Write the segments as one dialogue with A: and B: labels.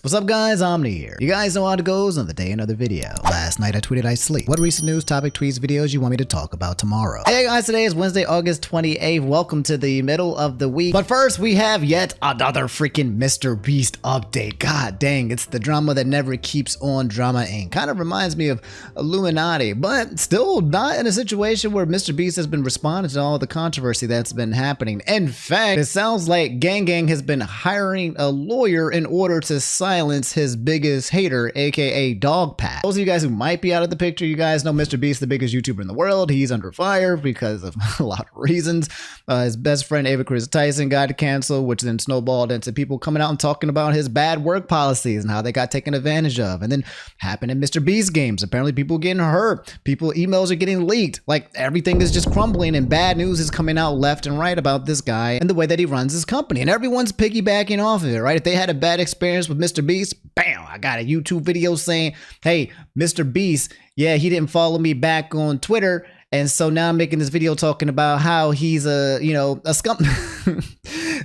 A: What's up guys, Omni here. You guys know how it goes on the day another video. Last night I tweeted I sleep. What recent news, topic, tweets, videos you want me to talk about tomorrow? Hey guys, today is Wednesday, August 28th. Welcome to the middle of the week. But first we have yet another freaking MrBeast update. God dang, it's the drama that never keeps on drama-ing. Kind of reminds me of Illuminati, but still not in a situation where MrBeast has been responding to all the controversy that's been happening. In fact, it sounds like Gang has been hiring a lawyer in order to silence his biggest hater, aka Dogpack. Those of you guys who might be out of the picture, you guys know MrBeast, the biggest YouTuber in the world. He's under fire because of a lot of reasons. His best friend Ava Chris Tyson got canceled, which then snowballed into people coming out and talking about his bad work policies and how they got taken advantage of. And then happened in MrBeast games. Apparently people getting hurt. Emails are getting leaked. Like everything is just crumbling and bad news is coming out left and right about this guy and the way that he runs his company. And everyone's piggybacking off of it, right? If they had a bad experience with MrBeast, bam, I got a YouTube video saying, hey, MrBeast, yeah, he didn't follow me back on Twitter. And so now I'm making this video talking about how he's a scum.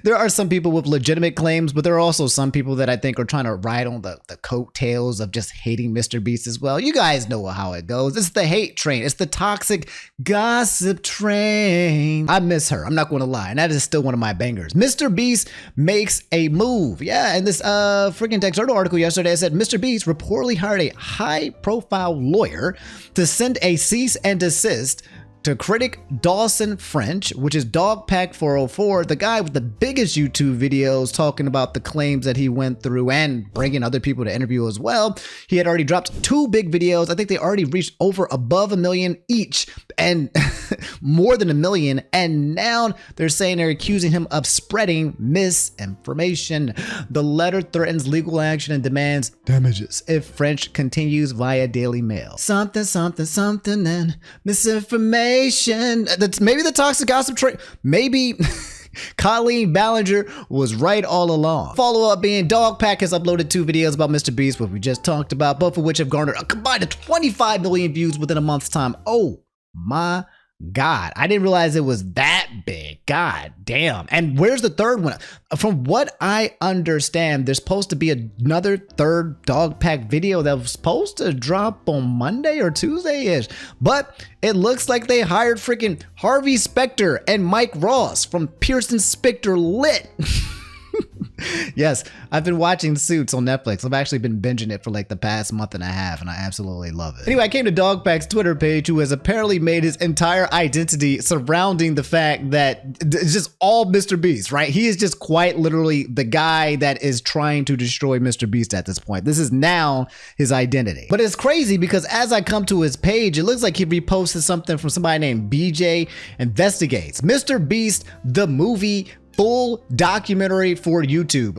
A: There are some people with legitimate claims, but there are also some people that I think are trying to ride on the coattails of just hating MrBeast as well. You guys know how it goes. It's the hate train. It's the toxic gossip train. I miss her. I'm not going to lie. And that is still one of my bangers. MrBeast makes a move. Yeah. And this freaking Texerto article yesterday said MrBeast reportedly hired a high-profile lawyer to send a cease and desist to critic Dawson French, which is Dogpack 404, the guy with the biggest YouTube videos talking about the claims that he went through and bringing other people to interview as well. He had already dropped 2 big videos. I think they already reached above 1 million each and more than 1 million. And now they're saying they're accusing him of spreading misinformation. The letter threatens legal action and demands damages if French continues via Daily Mail. Something and misinformation. That's maybe the toxic gossip train. Maybe Colleen Ballinger was right all along. Follow up being Dogpack has uploaded 2 videos about MrBeast, what we just talked about, both of which have garnered a combined 25 million views within a month's time. Oh my God, I didn't realize it was that big. God damn. And where's the third one? From what I understand, there's supposed to be another third Dogpack video that was supposed to drop on Monday or Tuesday-ish. But it looks like they hired freaking Harvey Specter and Mike Ross from Pearson Specter Lit. Yes, I've been watching Suits on Netflix. I've actually been binging it for like the past month and a half, and I absolutely love it. Anyway, I came to Dogpack's Twitter page, who has apparently made his entire identity surrounding the fact that it's just all MrBeast, right? He is just quite literally the guy that is trying to destroy MrBeast at this point. This is now his identity. But it's crazy because as I come to his page, it looks like he reposted something from somebody named BJ Investigates. MrBeast, the movie, full documentary for YouTube.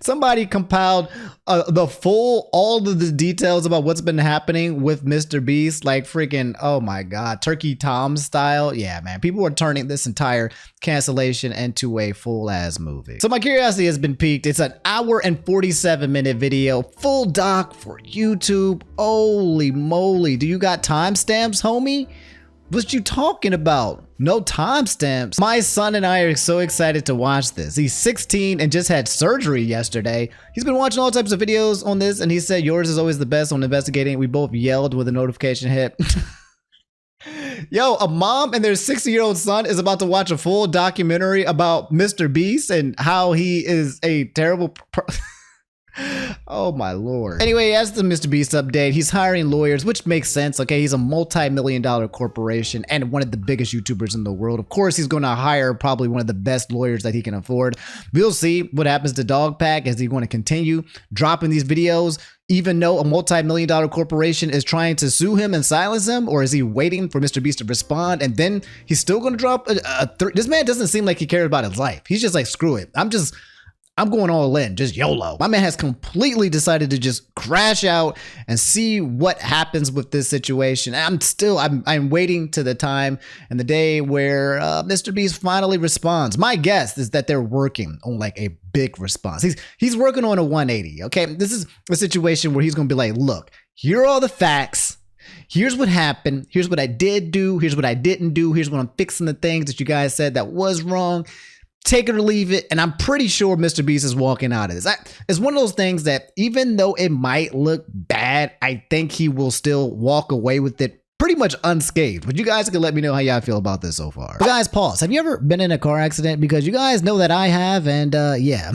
A: Somebody compiled all of the details about what's been happening with MrBeast, like freaking, oh my God, Turkey Tom style. Yeah, man, people are turning this entire cancellation into a full ass movie. So my curiosity has been piqued. It's an 1:47-minute video, full doc for YouTube. Holy moly, do you got timestamps, homie? What you talking about? No timestamps. My son and I are so excited to watch this. He's 16 and just had surgery yesterday. He's been watching all types of videos on this and he said yours is always the best on investigating. We both yelled when the notification hit. Yo, a mom and their 60-year-old son is about to watch a full documentary about MrBeast and how he is a terrible oh my Lord. Anyway, as the MrBeast update, he's hiring lawyers, which makes sense. Okay, he's a multi-million-dollar corporation and one of the biggest YouTubers in the world. Of course, he's going to hire probably one of the best lawyers that he can afford. We'll see what happens to Dogpack. Is he going to continue dropping these videos even though a multi-million-dollar corporation is trying to sue him and silence him? Or is he waiting for MrBeast to respond and then he's still going to drop this man doesn't seem like he cares about his life. He's just like, screw it. I'm going all in, just YOLO. My man has completely decided to just crash out and see what happens with this situation. I'm waiting to the time and the day where MrBeast finally responds. My guess is that they're working on like a big response. He's working on a 180, okay? This is a situation where he's gonna be like, look, here are all the facts. Here's what happened. Here's what I did do. Here's what I didn't do. Here's what I'm fixing the things that you guys said that was wrong. take it or leave it, and I'm pretty sure MrBeast is walking out of this. It's one of those things that even though it might look bad, I think he will still walk away with it pretty much unscathed. But you guys can let me know how y'all feel about this so far. But guys, pause. Have you ever been in a car accident? Because you guys know that I have, and yeah,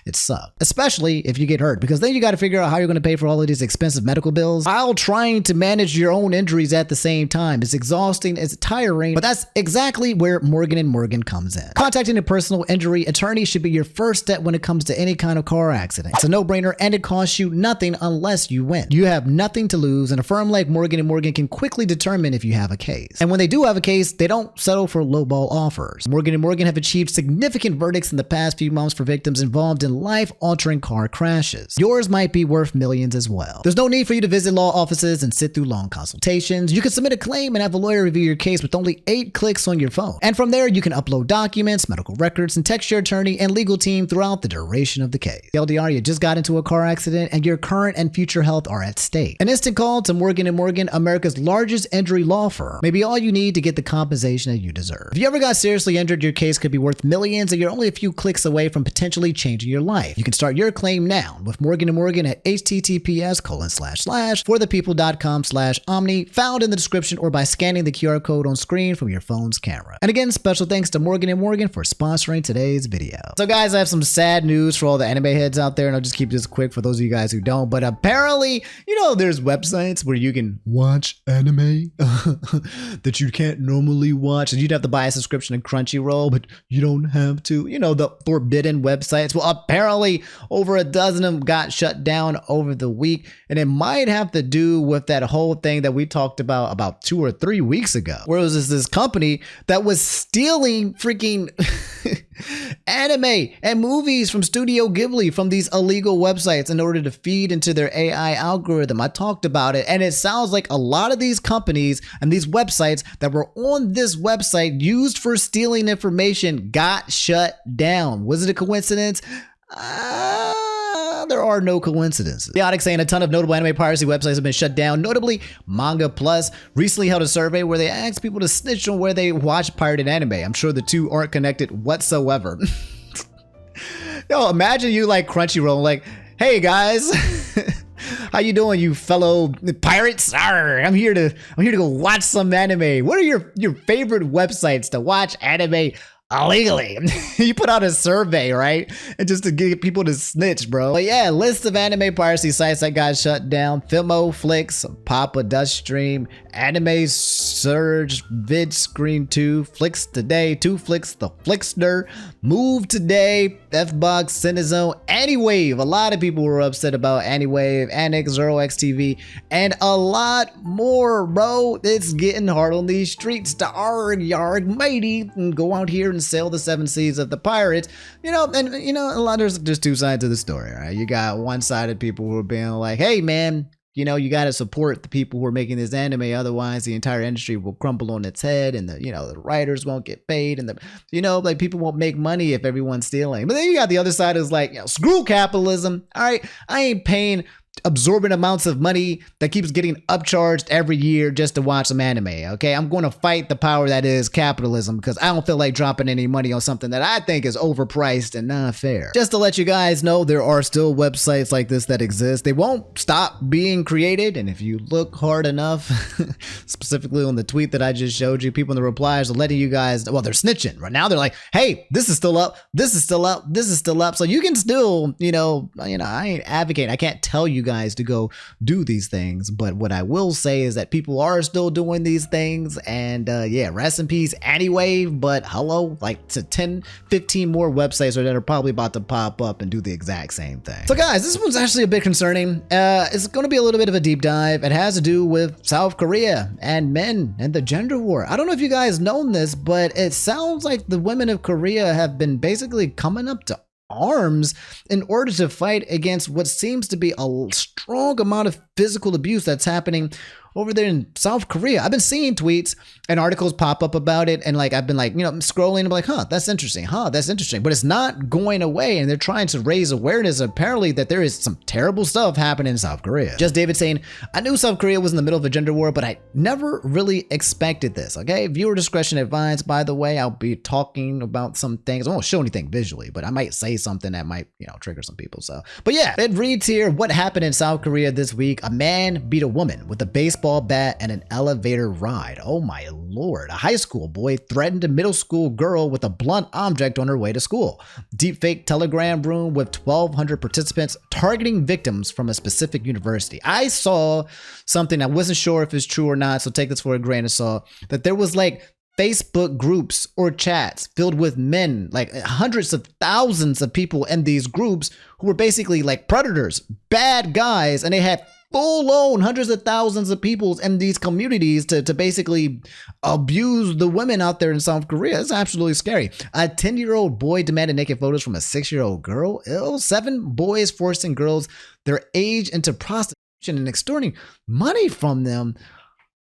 A: it sucks. Especially if you get hurt, because then you got to figure out how you're going to pay for all of these expensive medical bills while trying to manage your own injuries at the same time. It's exhausting, it's tiring, but that's exactly where Morgan & Morgan comes in. Contacting a personal injury attorney should be your first step when it comes to any kind of car accident. It's a no-brainer, and it costs you nothing unless you win. You have nothing to lose, and a firm like Morgan & Morgan can quickly determine if you have a case. And when they do have a case, they don't settle for lowball offers. Morgan & Morgan have achieved significant verdicts in the past few months for victims involved in life-altering car crashes. Yours might be worth millions as well. There's no need for you to visit law offices and sit through long consultations. You can submit a claim and have a lawyer review your case with only 8 clicks on your phone. And from there, you can upload documents, medical records, and text your attorney and legal team throughout the duration of the case. LDR, you just got into a car accident and your current and future health are at stake. An instant call to Morgan & Morgan, America's largest injury law firm, may be all you need to get the compensation that you deserve. If you ever got seriously injured, your case could be worth millions, and you're only a few clicks away from potentially changing your life. You can start your claim now with Morgan & Morgan at https://forthepeople.com/omni, found in the description, or by scanning the QR code on screen from your phone's camera. And again, special thanks to Morgan & Morgan for sponsoring today's video. So guys, I have some sad news for all the anime heads out there, and I'll just keep this quick for those of you guys who don't, but apparently, you know, there's websites where you can watch anime that you can't normally watch, and you'd have to buy a subscription to Crunchyroll, but you don't have to. You know, the forbidden websites. Well, apparently over a dozen of them got shut down over the week, and it might have to do with that whole thing that we talked about 2 or 3 weeks ago, where it was this company that was stealing freaking anime and movies from Studio Ghibli from these illegal websites in order to feed into their AI algorithm. I talked about it, and it sounds like a lot of these companies and these websites that were on this website used for stealing information got shut down. Was it a coincidence? There are no coincidences. Chaotic saying a ton of notable anime piracy websites have been shut down. Notably, Manga Plus recently held a survey where they asked people to snitch on where they watch pirated anime. I'm sure the two aren't connected whatsoever. Yo, imagine you like Crunchyroll, like, hey guys, how you doing, you fellow pirates? Arr, I'm here to go watch some anime. What are your favorite websites to watch anime illegally? You put out a survey, right? And just to get people to snitch, bro. But yeah, list of anime piracy sites that got shut down: Filmo, Flix, Papa Dust Stream, Anime Surge, VidScreen 2, Flix Today, 2Flix, The Flixner, Move Today, Fbox, Cinezone, Anywave. A lot of people were upset about Anywave, Annex, ZeroXTV, and a lot more, bro. It's getting hard on these streets to arg yarg matey and go out here and sail the 7 seas of the pirates. You know, and you know, a lot, there's just 2 sides of the story, right? You got one-sided people who are being like, hey man, you know, you got to support the people who are making this anime, otherwise the entire industry will crumble on its head, and the, you know, the writers won't get paid, and the, you know, like, people won't make money if everyone's stealing. But then you got the other side is like, you know, screw capitalism. All right, I ain't paying absorbent amounts of money that keeps getting upcharged every year just to watch some anime. Okay, I'm going to fight the power that is capitalism, because I don't feel like dropping any money on something that I think is overpriced and not fair. Just to let you guys know, there are still websites like this that exist. They won't stop being created, and if you look hard enough, specifically on the tweet that I just showed you, people in the replies are letting you guys, well, they're snitching right now. They're like, hey, this is still up, this is still up, this is still up. So you can still, you know, I ain't advocating, I can't tell you guys to go do these things, but what I will say is that people are still doing these things, and yeah, rest in peace anyway. But hello, like, to 10-15 more websites that are probably about to pop up and do the exact same thing. So guys, this one's actually a bit concerning. It's going to be a little bit of a deep dive. It has to do with South Korea and men and the gender war. I don't know if you guys know this, but it sounds like the women of Korea have been basically coming up to arms in order to fight against what seems to be a strong amount of physical abuse that's happening over there in South Korea. I've been seeing tweets and articles pop up about it, and like I've been like, scrolling and like, that's interesting. That's interesting. But it's not going away, and they're trying to raise awareness apparently that there is some terrible stuff happening in South Korea. Just David saying, I knew South Korea was in the middle of a gender war, but I never really expected this. Okay, viewer discretion advised. By the way, I'll be talking about some things. I won't show anything visually, but I might say something that might, trigger some people. So, but yeah, it reads here, what happened in South Korea this week? A man beat a woman with a baseball bat and an elevator ride. Oh my Lord. A high school boy threatened a middle school girl with a blunt object on her way to school. Deepfake Telegram room with 1,200 participants targeting victims from a specific university. I saw something, I wasn't sure if it's true or not, so take this for a grain of salt, that there was like Facebook groups or chats filled with men, like hundreds of thousands of people in these groups who were basically like predators, bad guys, and they had full-blown hundreds of thousands of people in these communities to basically abuse the women out there in South Korea. It's absolutely scary. A 10-year-old boy demanded naked photos from a 6-year-old girl. 7 boys forcing girls their age into prostitution and extorting money from them.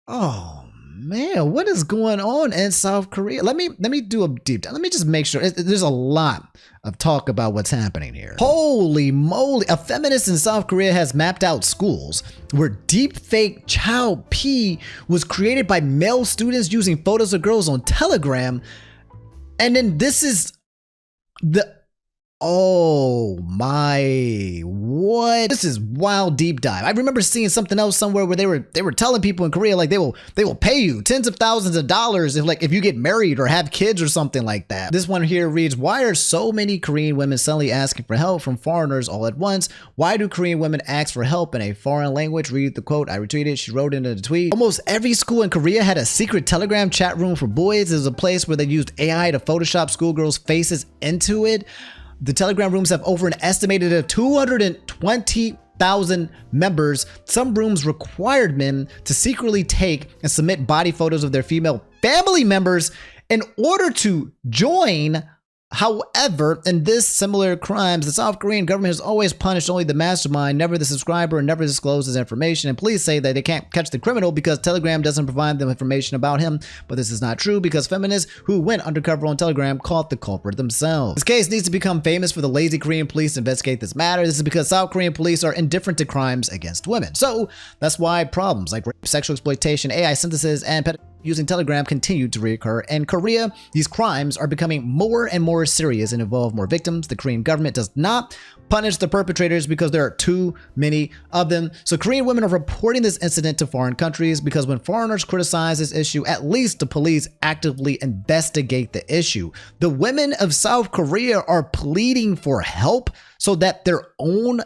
A: Oh man, what is going on in South Korea? Let me do a deep dive. Let me just make sure. There's a lot of talk about what's happening here. Holy moly. A feminist in South Korea has mapped out schools where deepfake child pee was created by male students using photos of girls on Telegram. And then this is the... Oh my, what? This is wild deep dive. I remember seeing something else somewhere where they were telling people in Korea like they will pay you tens of thousands of dollars if you get married or have kids or something like that. This one here reads, why are so many Korean women suddenly asking for help from foreigners all at once? Why do Korean women ask for help in a foreign language? Read the quote I retweeted. She wrote into the tweet. Almost every school in Korea had a secret Telegram chat room for boys. It was a place where they used AI to Photoshop schoolgirls' faces into it. The Telegram rooms have over an estimated 220,000 members. Some rooms required men to secretly take and submit body photos of their female family members in order to join. However, in this similar crimes, the South Korean government has always punished only the mastermind, never the subscriber, and never discloses information. And police say that they can't catch the criminal because Telegram doesn't provide them information about him. But this is not true because feminists who went undercover on Telegram caught the culprit themselves. This case needs to become famous for the lazy Korean police to investigate this matter. This is because South Korean police are indifferent to crimes against women. So that's why problems like rape, sexual exploitation, AI synthesis, and pedophilia using Telegram continue to reoccur. In Korea, these crimes are becoming more and more serious and involve more victims. The Korean government does not punish the perpetrators because there are too many of them. So Korean women are reporting this incident to foreign countries because when foreigners criticize this issue, at least the police actively investigate the issue. The women of South Korea are pleading for help so that their own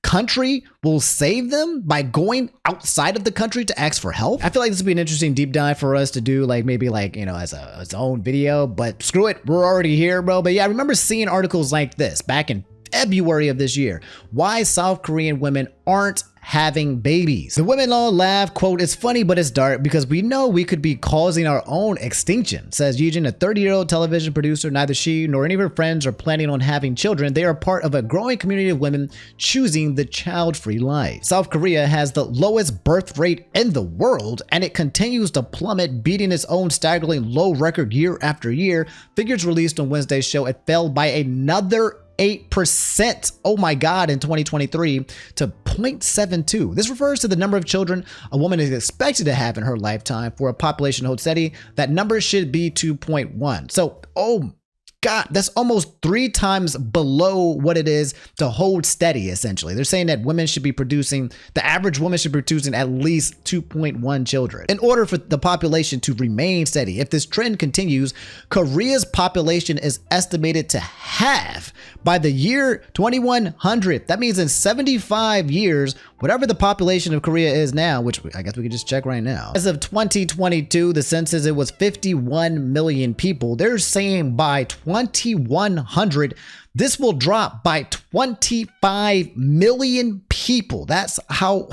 A: country will save them by going outside of the country to ask for help. I feel like this would be an interesting deep dive for us to do, like maybe like, as its own video, but screw it, we're already here, bro. But yeah, I remember seeing articles like this back in February of this year. Why South Korean women aren't having babies. The women all laugh, quote, it's funny, but it's dark because we know we could be causing our own extinction, says Eugene, a 30-year-old television producer. Neither she nor any of her friends are planning on having children. They are part of a growing community of women choosing the child-free life. South Korea has the lowest birth rate in the world, and it continues to plummet, beating its own staggeringly low record year after year. Figures released on Wednesday's show, it fell by another 8%, oh my god, in 2023 to 0.72. This refers to the number of children a woman is expected to have in her lifetime. For a population to hold steady, that number should be 2.1. So, oh god, that's almost 3 times below what it is to hold steady, essentially. They're saying that women should be producing, the average woman should be producing at least 2.1 children in order for the population to remain steady. If this trend continues, Korea's population is estimated to halve by the year 2100. That means in 75 years, whatever the population of Korea is now, which I guess we could just check right now. As of 2022, the census, it was 51 million people. They're saying by 2100, this will drop by 25 million people. That's how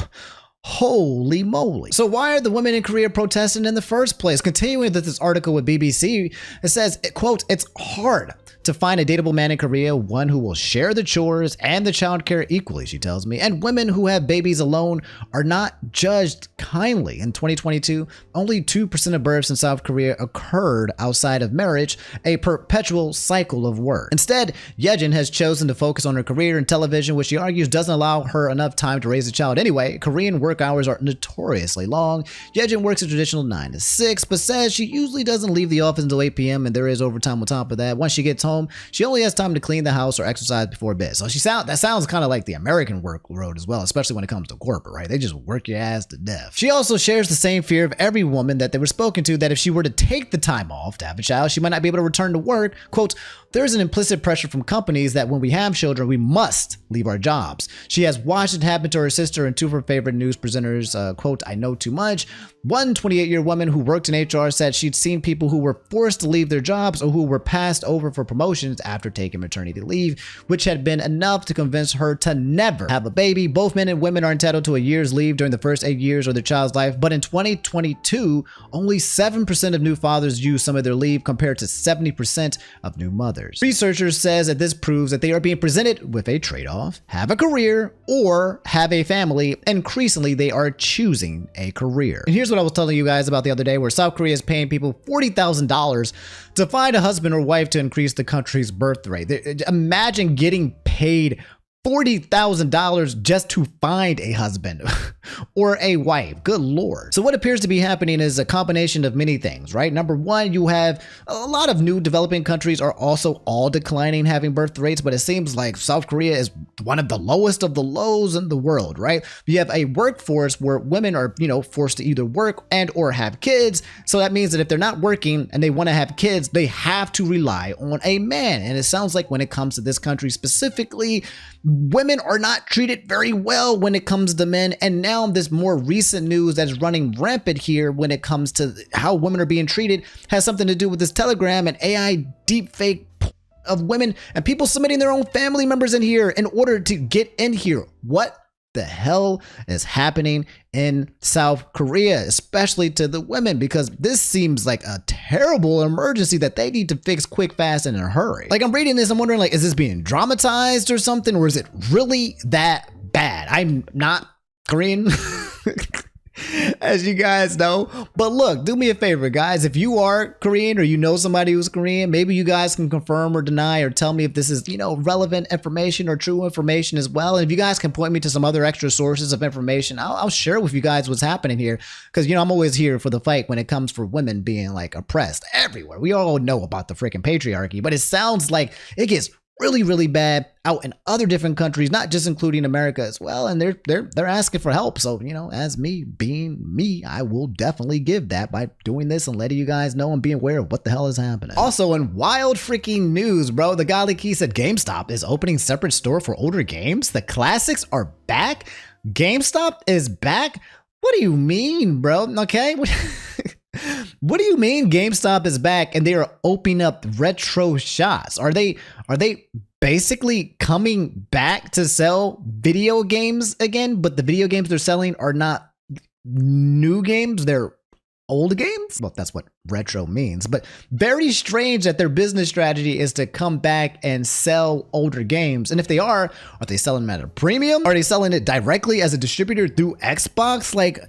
A: Holy moly. So why are the women in Korea protesting in the first place? Continuing with this article with BBC, it says, quote, "It's hard to find a dateable man in Korea, one who will share the chores and the childcare equally," she tells me. "And women who have babies alone are not judged kindly. In 2022, only 2% of births in South Korea occurred outside of marriage, a perpetual cycle of work." Instead, Yejin has chosen to focus on her career in television, which she argues doesn't allow her enough time to raise a child anyway. Korean work hours are notoriously long. Yejin works a traditional 9 to 6, but says she usually doesn't leave the office until 8 p.m. and there is overtime on top of that. Once she gets home, she only has time to clean the house or exercise before bed. So that sounds kind of like the American workload as well, especially when it comes to corporate, right? They just work your ass to death. She also shares the same fear of every woman that they were spoken to, that if she were to take the time off to have a child, she might not be able to return to work. Quote, "There's an implicit pressure from companies that when we have children, we must leave our jobs." She has watched it happen to her sister and two of her favorite news presenters. Quote, "I know too much." One 28-year woman who worked in HR said she'd seen people who were forced to leave their jobs or who were passed over for promotions after taking maternity leave, which had been enough to convince her to never have a baby. Both men and women are entitled to a year's leave during the first 8 years of their child's life, but in 2022, only 7% of new fathers use some of their leave compared to 70% of new mothers. Researchers says that this proves that they are being presented with a trade-off: have a career or have a family. Increasingly, they are choosing a career. And here's what I was telling you guys about the other day, where South Korea is paying people $40,000 to find a husband or wife to increase the country's birth rate. Imagine getting paid $40,000 just to find a husband or a wife. Good Lord. So what appears to be happening is a combination of many things, right? Number one, you have a lot of new developing countries are also all declining having birth rates, but it seems like South Korea is one of the lowest of the lows in the world, right? You have a workforce where women are, forced to either work and or have kids. So that means that if they're not working and they want to have kids, they have to rely on a man. And it sounds like when it comes to this country specifically, women are not treated very well when it comes to men. And now this more recent news that's running rampant here when it comes to how women are being treated has something to do with this Telegram and AI deepfake of women and people submitting their own family members in here in order to get in here. What the hell is happening in South Korea, especially to the women? Because this seems like a terrible emergency that they need to fix quick, fast, and in a hurry. Like, I'm reading this, I'm wondering, like, is this being dramatized or something, or is it really that bad? I'm not Korean, as you guys know, but look, do me a favor, guys. If you are Korean or you know somebody who's Korean, maybe you guys can confirm or deny or tell me if this is, relevant information or true information as well. And if you guys can point me to some other extra sources of information, I'll share with you guys what's happening here. Because, I'm always here for the fight when it comes for women being like oppressed everywhere. We all know about the freaking patriarchy, but it sounds like it gets really, really bad out in other different countries, not just including America as well. And they're asking for help. So, as me being me, I will definitely give that by doing this and letting you guys know and being aware of what the hell is happening. Also, in wild freaking news, bro, the Golly Key said GameStop is opening separate store for older games. The classics are back. GameStop is back. What do you mean, bro? Okay. What do you mean GameStop is back and they are opening up retro shops? Are they basically coming back to sell video games again? But the video games they're selling are not new games, they're old games? Well, that's what retro means. But very strange that their business strategy is to come back and sell older games. And if they are they selling them at a premium? Are they selling it directly as a distributor through Xbox? Like,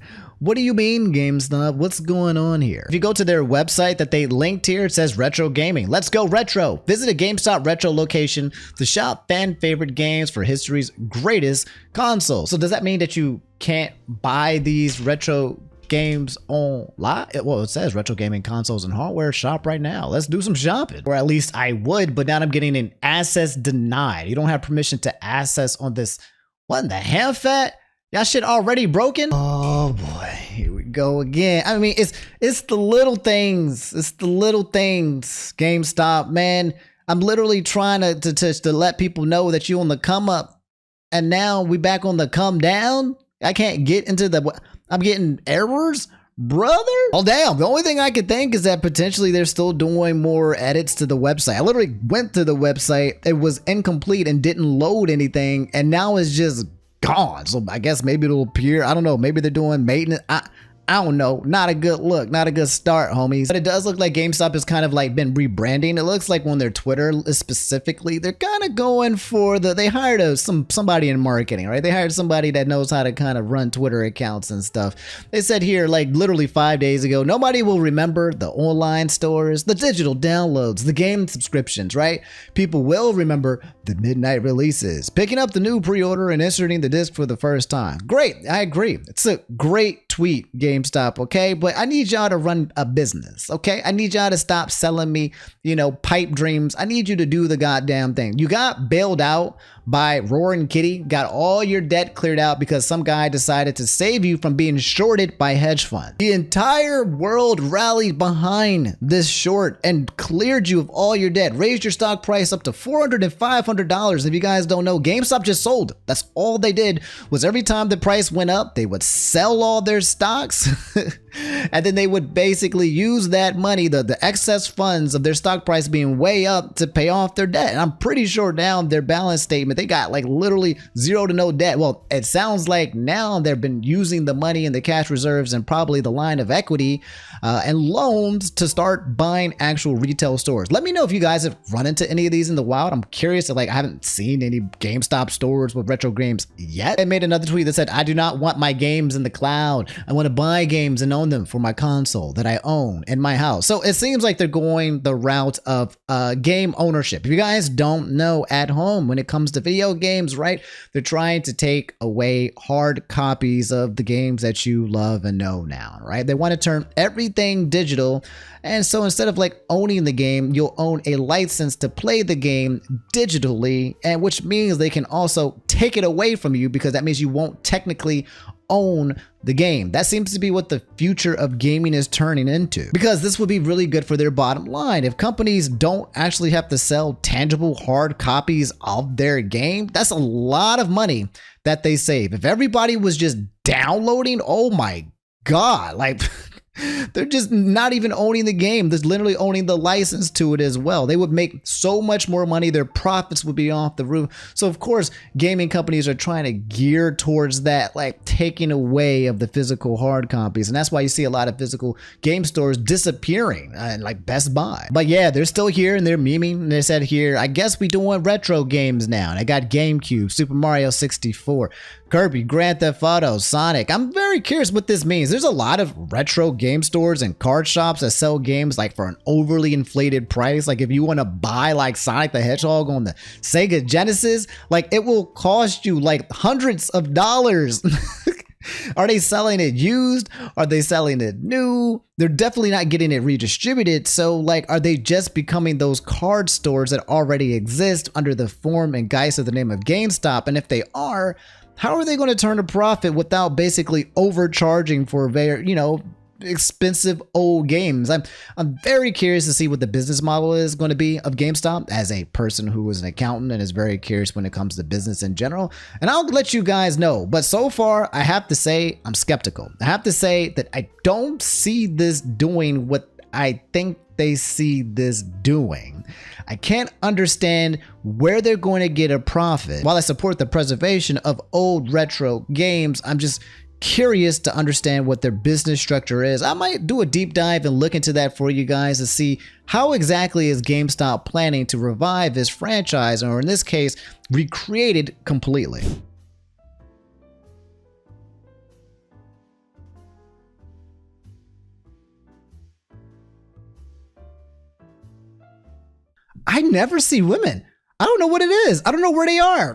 A: what do you mean, GameStop? What's going on here? If you go to their website that they linked here, it says retro gaming. Let's go retro. Visit a GameStop Retro location to shop fan favorite games for history's greatest console. So does that mean that you can't buy these retro games online? Well, it says retro gaming consoles and hardware shop right now. Let's do some shopping. Or at least I would, but now I'm getting an access denied. You don't have permission to access on this. What in the hell, fat? Y'all shit already broken? Oh boy, here we go again. I mean, it's the little things. It's the little things, GameStop, man. I'm literally trying to let people know that you on the come up, and now we back on the come down. I can't get into I'm getting errors, brother. Oh damn, the only thing I could think is that potentially they're still doing more edits to the website. I literally went to the website, it was incomplete and didn't load anything, and now it's just gone. So I guess maybe it'll appear. I don't know. Maybe they're doing maintenance. I don't know. Not a good look. Not a good start, homies. But it does look like GameStop has kind of like been rebranding. It looks like on their Twitter specifically, they're kind of going for they hired somebody in marketing, right? They hired somebody that knows how to kind of run Twitter accounts and stuff. They said here, like literally 5 days ago, nobody will remember the online stores, the digital downloads, the game subscriptions, right? People will remember the midnight releases, picking up the new pre-order and inserting the disc for the first time. Great. I agree. It's a great tweet, GameStop, okay? But I need y'all to run a business, okay? I need y'all to stop selling me, pipe dreams. I need you to do the goddamn thing. You got bailed out by Roaring Kitty, got all your debt cleared out because some guy decided to save you from being shorted by hedge funds. The entire world rallied behind this short and cleared you of all your debt, raised your stock price up to $400 and $500. If you guys don't know, GameStop just sold. That's all they did was every time the price went up, they would sell all their stocks and then they would basically use that money, the excess funds of their stock price being way up, to pay off their debt. And I'm pretty sure now their balance statement, they got like literally zero to no debt. Well, it sounds like now they've been using the money in the cash reserves and probably the line of equity and loans to start buying actual retail stores. Let me know if you guys have run into any of these in the wild. I'm curious. I haven't seen any GameStop stores with retro games yet. I made another tweet that said, I do not want my games in the cloud. I want to buy games and own them for my console that I own in my house. So it seems like they're going the route of game ownership. If you guys don't know, at home, when it comes to video games, right, they're trying to take away hard copies of the games that you love and know now, right? They want to turn everything digital. And so instead of like owning the game, you'll own a license to play the game digitally, and which means they can also take it away from you, because that means you won't technically own the game. That seems to be what the future of gaming is turning into, because this would be really good for their bottom line. If companies don't actually have to sell tangible hard copies of their game, that's a lot of money that they save. If everybody was just downloading, oh my God, like they're just not even owning the game. They're literally owning the license to it as well. They would make so much more money. Their profits would be off the roof. So of course, gaming companies are trying to gear towards that, like taking away of the physical hard copies. And that's why you see a lot of physical game stores disappearing, like Best Buy. But yeah, they're still here and they're memeing. And they said here, I guess we doing retro games now. And I got GameCube, Super Mario 64, Kirby, Grand Theft Auto, Sonic. I'm very curious what this means. There's a lot of retro game stores and card shops that sell games like for an overly inflated price. Like if you want to buy like Sonic the Hedgehog on the Sega Genesis, like it will cost you like hundreds of dollars. Are they selling it used? Are they selling it new? They're definitely not getting it redistributed. So like, are they just becoming those card stores that already exist under the form and guise of the name of GameStop? And if they are, how are they going to turn a profit without basically overcharging for very, expensive old games? I'm very curious to see what the business model is going to be of GameStop, as a person who is an accountant and is very curious when it comes to business in general. And I'll let you guys know. But so far, I have to say I'm skeptical. I have to say that I don't see this doing what I think they see this doing. I can't understand where they're going to get a profit. While I support the preservation of old retro games, I'm just curious to understand what their business structure is. I might do a deep dive and look into that for you guys to see how exactly is GameStop planning to revive this franchise, or in this case, recreate it completely. I never see women. I don't know what it is. I don't know where they are.